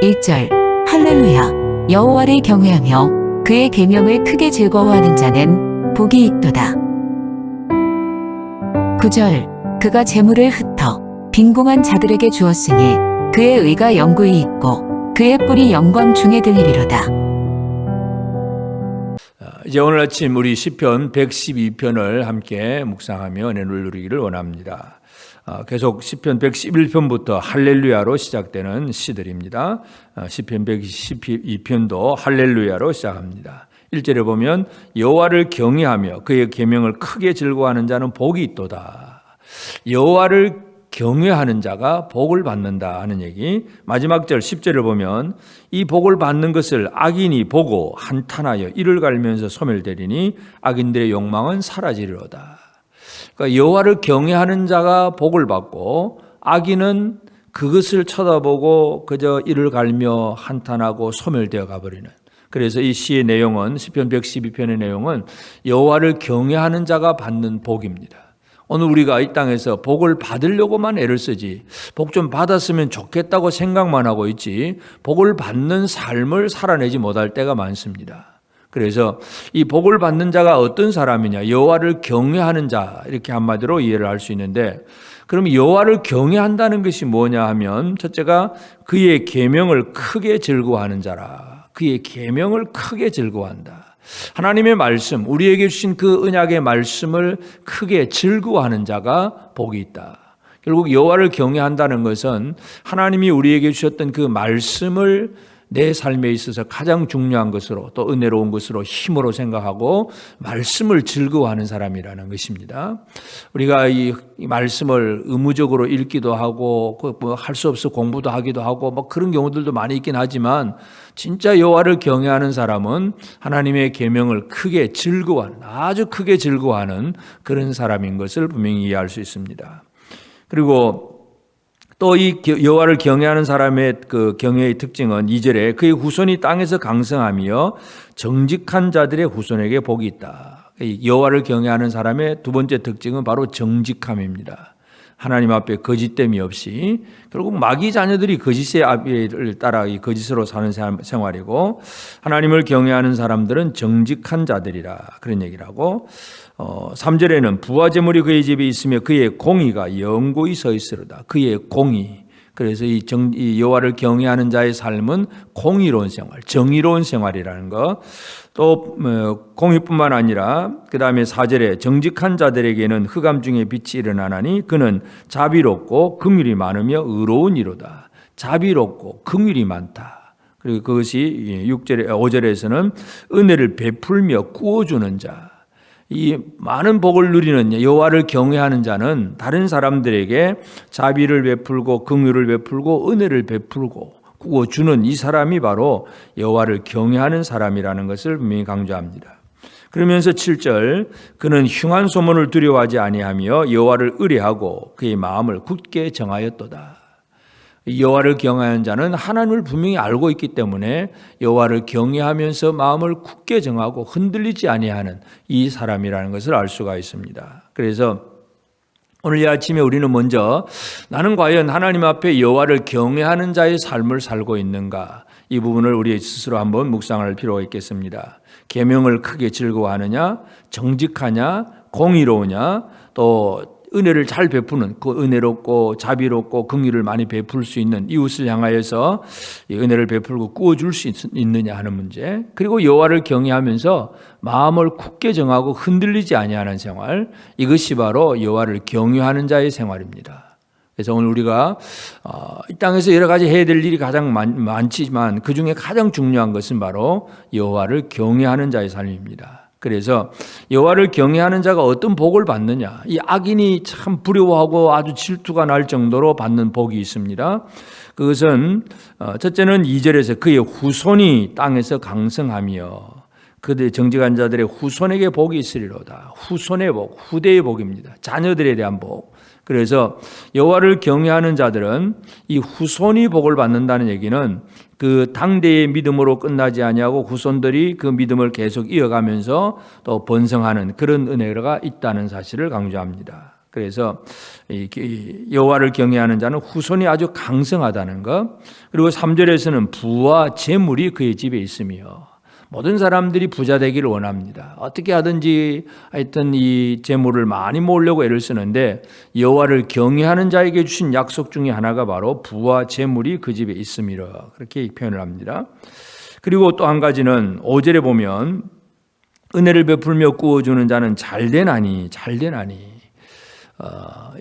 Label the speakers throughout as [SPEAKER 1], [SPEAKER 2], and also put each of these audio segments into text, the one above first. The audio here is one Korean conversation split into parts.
[SPEAKER 1] 1절 할렐루야 여호와를 경외하며 그의 계명을 크게 즐거워하는 자는 복이 있도다. 9절 그가 재물을 흩어 빈궁한 자들에게 주었으니 그의 의가 영구히 있고 그의 뿔이 영광 중에 들리리로다.
[SPEAKER 2] 이제 오늘 아침 우리 시편 112편을 함께 묵상하며 은혜를 누리기를 원합니다. 계속 시편 111편부터 할렐루야로 시작되는 시들입니다. 시편 112편도 할렐루야로 시작합니다. 1절에 보면 여호와를 경외하며 그의 계명을 크게 즐거워하는 자는 복이 있도다. 여호와를 경외하는 자가 복을 받는다 하는 얘기. 마지막 절 10절을 보면 이 복을 받는 것을 악인이 보고 한탄하여 이를 갈면서 소멸되리니 악인들의 욕망은 사라지리로다. 그러니까 여호와를 경외하는 자가 복을 받고 악인은 그것을 쳐다보고 그저 이를 갈며 한탄하고 소멸되어 가버리는. 그래서 이 시의 내용은 시편 112편의 내용은 여호와를 경외하는 자가 받는 복입니다. 오늘 우리가 이 땅에서 복을 받으려고만 애를 쓰지 복 좀 받았으면 좋겠다고 생각만 하고 있지 복을 받는 삶을 살아내지 못할 때가 많습니다. 그래서 이 복을 받는 자가 어떤 사람이냐, 여호와를 경외하는 자, 이렇게 한마디로 이해를 할 수 있는데, 그럼 여호와를 경외한다는 것이 뭐냐 하면 첫째가 그의 계명을 크게 즐거워하는 자라. 그의 계명을 크게 즐거워한다. 하나님의 말씀, 우리에게 주신 그 언약의 말씀을 크게 즐거워하는 자가 복이 있다. 결국 여호와를 경외한다는 것은 하나님이 우리에게 주셨던 그 말씀을 내 삶에 있어서 가장 중요한 것으로 또 은혜로운 것으로 힘으로 생각하고 말씀을 즐거워하는 사람이라는 것입니다. 우리가 이 말씀을 의무적으로 읽기도 하고 할 수 없어 공부도 하기도 하고 뭐 그런 경우들도 많이 있긴 하지만 진짜 여호와를 경외하는 사람은 하나님의 계명을 크게 즐거워하는, 아주 크게 즐거워하는 그런 사람인 것을 분명히 이해할 수 있습니다. 그리고 또 이 여호와를 경외하는 사람의 그 경외의 특징은 2절에 그의 후손이 땅에서 강성하며 정직한 자들의 후손에게 복이 있다. 여호와를 경외하는 사람의 두 번째 특징은 바로 정직함입니다. 하나님 앞에 거짓됨이 없이 결국 마귀 자녀들이 거짓의 아비를 따라 이 거짓으로 사는 생활이고 하나님을 경외하는 사람들은 정직한 자들이라 그런 얘기를 하고 3절에는 부와 재물이 그의 집에 있으며 그의 공의가 영구히 서 있으리로다. 그의 공의. 그래서 이 여호와를 경외하는 자의 삶은 공의로운 생활, 정의로운 생활이라는 것. 또 공의뿐만 아니라 그 다음에 4절에 정직한 자들에게는 흑암 중에 빛이 일어나나니 그는 자비롭고 긍휼이 많으며 의로운 이로다. 자비롭고 긍휼이 많다. 그리고 그것이 5절에서는 은혜를 베풀며 꾸어주는 자. 이 많은 복을 누리는 여호와를 경외하는 자는 다른 사람들에게 자비를 베풀고 긍휼을 베풀고 은혜를 베풀고 꾸어주는 이 사람이 바로 여호와를 경외하는 사람이라는 것을 분명히 강조합니다. 그러면서 7절 그는 흉한 소문을 두려워하지 아니하며 여호와를 의뢰하고 그의 마음을 굳게 정하였도다. 여호와를 경외하는 자는 하나님을 분명히 알고 있기 때문에 여호와를 경외하면서 마음을 굳게 정하고 흔들리지 아니하는 이 사람이라는 것을 알 수가 있습니다. 그래서 오늘 이 아침에 우리는 먼저 나는 과연 하나님 앞에 여호와를 경외하는 자의 삶을 살고 있는가, 이 부분을 우리 스스로 한번 묵상할 필요가 있겠습니다. 계명을 크게 즐거워하느냐, 정직하냐, 공의로우냐, 또 은혜를 잘 베푸는, 그 은혜롭고 자비롭고 긍휼을 많이 베풀 수 있는 이웃을 향하여서 은혜를 베풀고 꾸어줄 수 있느냐 하는 문제. 그리고 여호와를 경외하면서 마음을 굳게 정하고 흔들리지 아니하는 생활, 이것이 바로 여호와를 경외하는 자의 생활입니다. 그래서 오늘 우리가 이 땅에서 여러 가지 해야 될 일이 가장 많지만 그 중에 가장 중요한 것은 바로 여호와를 경외하는 자의 삶입니다. 그래서 여호와를 경외하는 자가 어떤 복을 받느냐, 이 악인이 참 부러워하고 아주 질투가 날 정도로 받는 복이 있습니다. 그것은 첫째는 2절에서 그의 후손이 땅에서 강성하며 그들의 정직한 자들의 후손에게 복이 있으리로다. 후손의 복, 후대의 복입니다. 자녀들에 대한 복. 그래서 여호와를 경외하는 자들은 이 후손이 복을 받는다는 얘기는 그 당대의 믿음으로 끝나지 아니하고 후손들이 그 믿음을 계속 이어가면서 또 번성하는 그런 은혜가 있다는 사실을 강조합니다. 그래서 이 여호와를 경외하는 자는 후손이 아주 강성하다는 것. 그리고 3절에서는 부와 재물이 그의 집에 있으며 모든 사람들이 부자 되기를 원합니다. 어떻게 하든지 하여튼 이 재물을 많이 모으려고 애를 쓰는데 여호와를 경외하는 자에게 주신 약속 중에 하나가 바로 부와 재물이 그 집에 있음이라 그렇게 표현을 합니다. 그리고 또 한 가지는 5절에 보면 은혜를 베풀며 구워주는 자는 잘되나니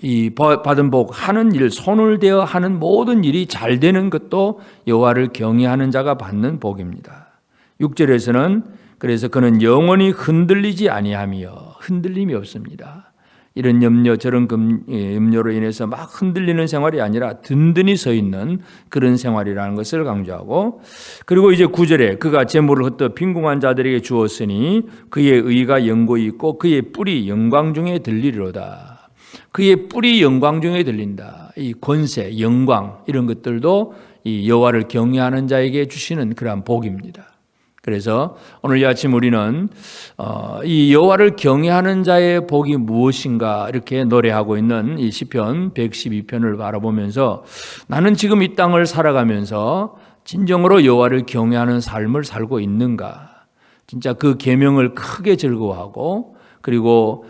[SPEAKER 2] 이 받은 복 하는 일 손을 대어 하는 모든 일이 잘 되는 것도 여호와를 경외하는 자가 받는 복입니다. 6절에서는 그래서 그는 영원히 흔들리지 아니하며 흔들림이 없습니다. 이런 염려 저런 염려로 인해서 막 흔들리는 생활이 아니라 든든히 서 있는 그런 생활이라는 것을 강조하고, 그리고 이제 9절에 그가 재물을 흩어 빈궁한 자들에게 주었으니 그의 의가 영고히 있고 그의 뿔이 영광 중에 들리리로다. 그의 뿔이 영광 중에 들린다. 이 권세, 영광 이런 것들도 이 여호와를 경외하는 자에게 주시는 그러한 복입니다. 그래서 오늘 이 아침 우리는 이 여호와를 경외하는 자의 복이 무엇인가 이렇게 노래하고 있는 이 시편 112편을 바라보면서 나는 지금 이 땅을 살아가면서 진정으로 여호와를 경외하는 삶을 살고 있는가, 진짜 그 계명을 크게 즐거워하고 그리고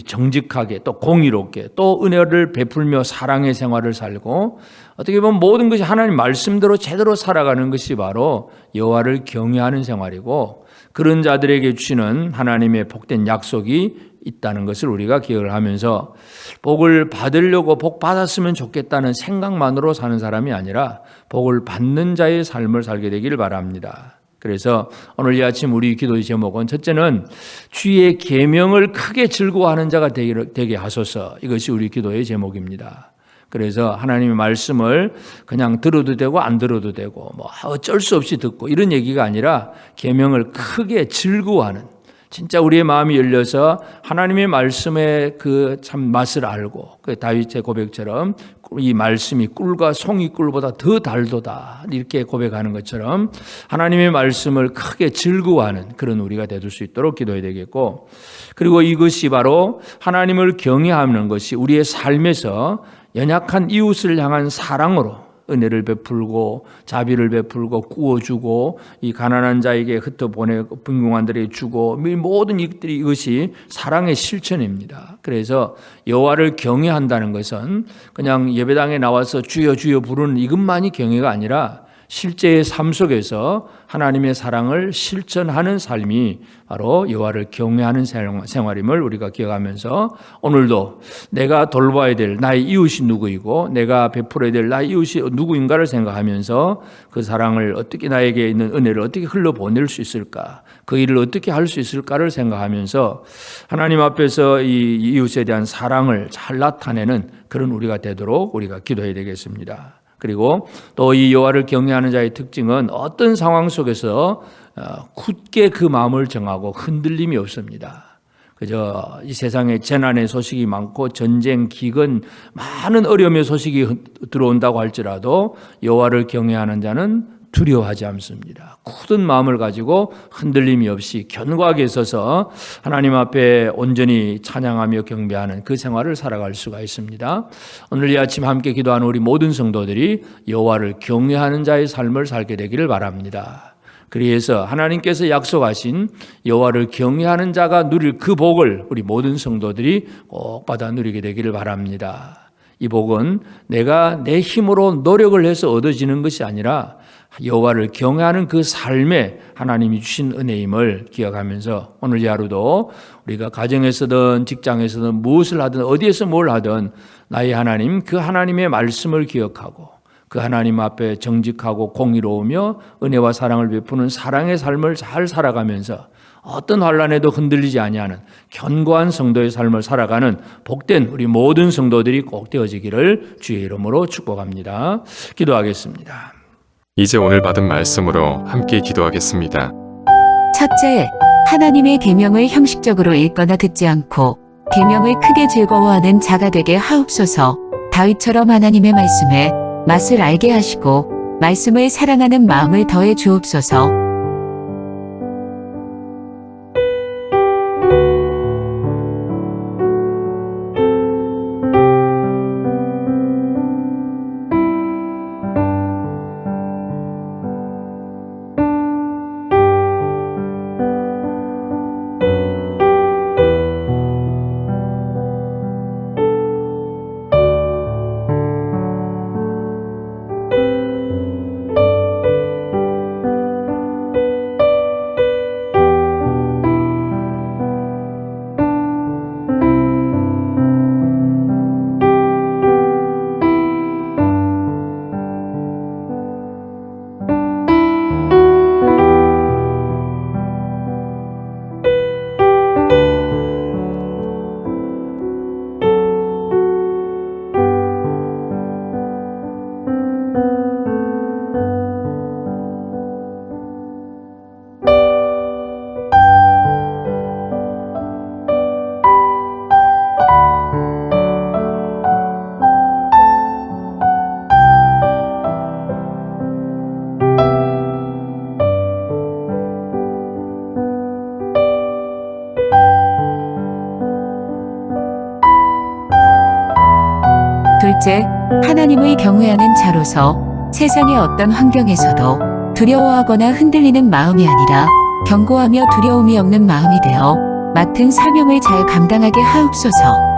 [SPEAKER 2] 정직하게 또 공의롭게 또 은혜를 베풀며 사랑의 생활을 살고 어떻게 보면 모든 것이 하나님 말씀대로 제대로 살아가는 것이 바로 여호와를 경외하는 생활이고, 그런 자들에게 주시는 하나님의 복된 약속이 있다는 것을 우리가 기억을 하면서 복을 받으려고 복 받았으면 좋겠다는 생각만으로 사는 사람이 아니라 복을 받는 자의 삶을 살게 되기를 바랍니다. 그래서 오늘 이 아침 우리 기도의 제목은 첫째는 주의 계명을 크게 즐거워하는 자가 되게 하소서, 이것이 우리 기도의 제목입니다. 그래서 하나님의 말씀을 그냥 들어도 되고 안 들어도 되고 뭐 어쩔 수 없이 듣고 이런 얘기가 아니라 계명을 크게 즐거워하는, 진짜 우리의 마음이 열려서 하나님의 말씀의 그 참 맛을 알고, 그 다윗의 고백처럼 이 말씀이 꿀과 송이꿀보다 더 달도다 이렇게 고백하는 것처럼 하나님의 말씀을 크게 즐거워하는 그런 우리가 될 수 있도록 기도해야 되겠고, 그리고 이것이 바로 하나님을 경외하는 것이 우리의 삶에서 연약한 이웃을 향한 사랑으로 은혜를 베풀고 자비를 베풀고 구워주고 이 가난한 자에게 흩어보내고 빈궁한 자에게 주고 모든 이것이 사랑의 실천입니다. 그래서 여호와를 경외한다는 것은 그냥 예배당에 나와서 주여 주여 부르는 이것만이 경외가 아니라 실제의 삶 속에서 하나님의 사랑을 실천하는 삶이 바로 여호와를 경외하는 생활임을 우리가 기억하면서 오늘도 내가 돌봐야 될 나의 이웃이 누구이고 내가 베풀어야 될 나의 이웃이 누구인가를 생각하면서 그 사랑을 어떻게, 나에게 있는 은혜를 어떻게 흘러보낼 수 있을까, 그 일을 어떻게 할 수 있을까를 생각하면서 하나님 앞에서 이 이웃에 대한 사랑을 잘 나타내는 그런 우리가 되도록 우리가 기도해야 되겠습니다. 그리고 또 이 여호와를 경외하는 자의 특징은 어떤 상황 속에서 굳게 그 마음을 정하고 흔들림이 없습니다. 그저 이 세상에 재난의 소식이 많고 전쟁, 기근, 많은 어려움의 소식이 들어온다고 할지라도 여호와를 경외하는 자는 두려워하지 않습니다. 굳은 마음을 가지고 흔들림이 없이 견고하게 서서 하나님 앞에 온전히 찬양하며 경배하는 그 생활을 살아갈 수가 있습니다. 오늘 이 아침 함께 기도하는 우리 모든 성도들이 여호와를 경외하는 자의 삶을 살게 되기를 바랍니다. 그래서 하나님께서 약속하신 여호와를 경외하는 자가 누릴 그 복을 우리 모든 성도들이 꼭 받아 누리게 되기를 바랍니다. 이 복은 내가 내 힘으로 노력을 해서 얻어지는 것이 아니라 여호와를 경외하는 그 삶에 하나님이 주신 은혜임을 기억하면서 오늘 이 하루도 우리가 가정에서든 직장에서든 무엇을 하든 어디에서 뭘 하든 나의 하나님, 그 하나님의 말씀을 기억하고 그 하나님 앞에 정직하고 공의로우며 은혜와 사랑을 베푸는 사랑의 삶을 잘 살아가면서 어떤 환난에도 흔들리지 아니하는 견고한 성도의 삶을 살아가는 복된 우리 모든 성도들이 꼭 되어지기를 주의 이름으로 축복합니다. 기도하겠습니다.
[SPEAKER 3] 이제 오늘 받은 말씀으로 함께 기도하겠습니다.
[SPEAKER 1] 첫째, 하나님의 계명을 형식적으로 읽거나 듣지 않고 계명을 크게 즐거워하는 자가 되게 하옵소서. 다윗처럼 하나님의 말씀에 맛을 알게 하시고 말씀을 사랑하는 마음을 더해 주옵소서. 둘째, 하나님의 경외하는 자로서 세상의 어떤 환경에서도 두려워하거나 흔들리는 마음이 아니라 견고하며 두려움이 없는 마음이 되어 맡은 사명을 잘 감당하게 하옵소서.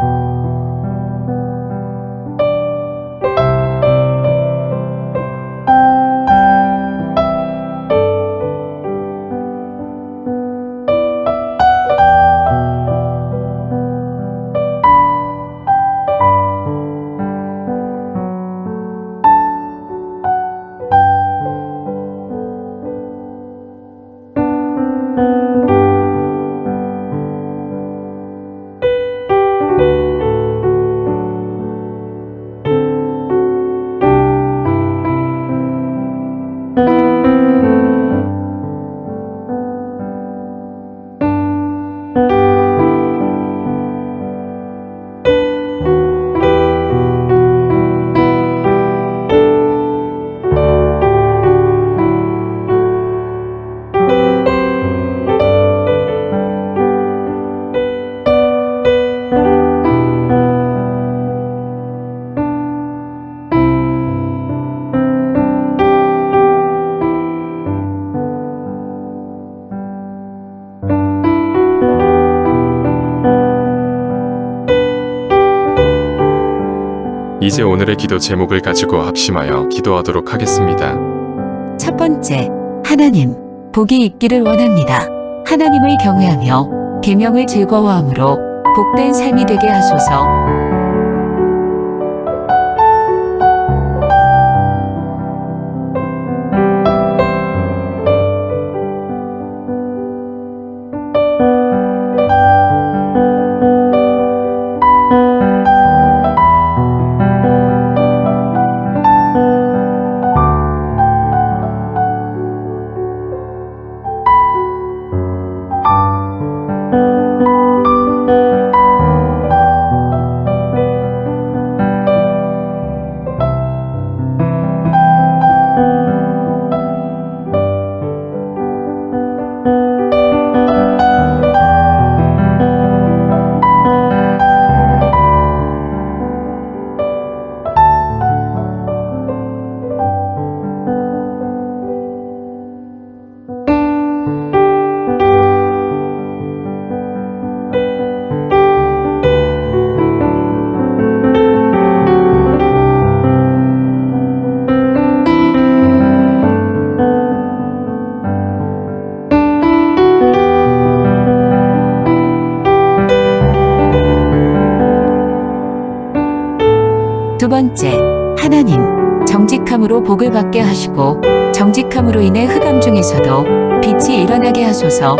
[SPEAKER 3] 이제 오늘의 기도 제목을 가지고 합심하여 기도하도록 하겠습니다.
[SPEAKER 1] 첫 번째, 하나님, 복이 있기를 원합니다. 하나님을 경외하며 계명을 즐거워함으로 복된 삶이 되게 하소서. 두 번째, 하나님, 정직함으로 복을 받게 하시고 정직함으로 인해 흑암 중에서도 빛이 일어나게 하소서.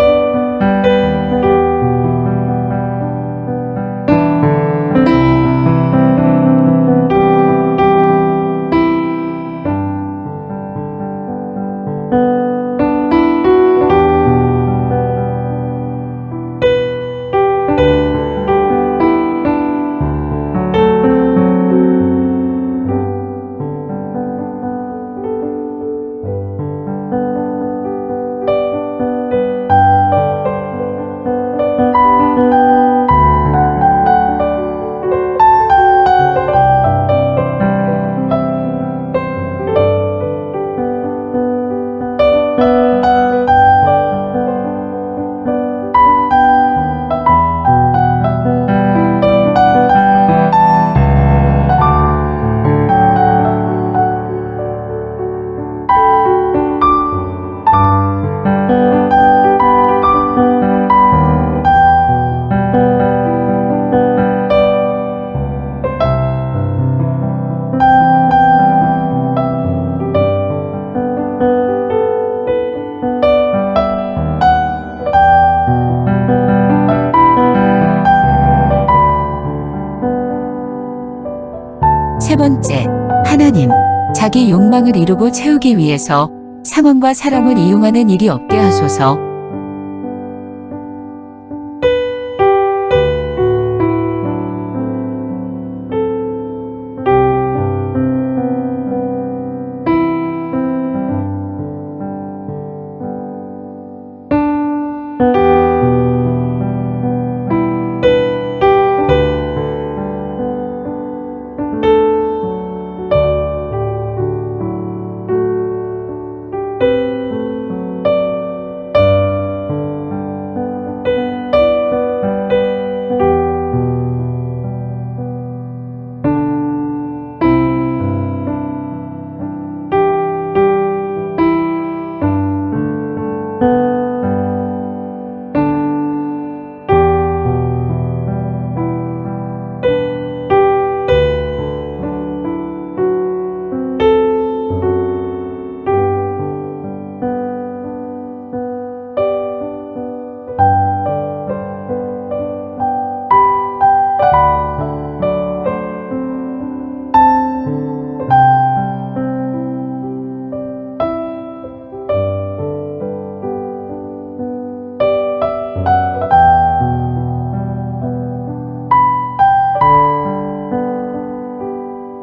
[SPEAKER 1] 세 번째, 하나님, 자기 욕망을 이루고 채우기 위해서 상황과 사람을 이용하는 일이 없게 하소서.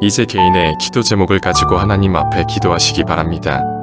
[SPEAKER 3] 이제 개인의 기도 제목을 가지고 하나님 앞에 기도하시기 바랍니다.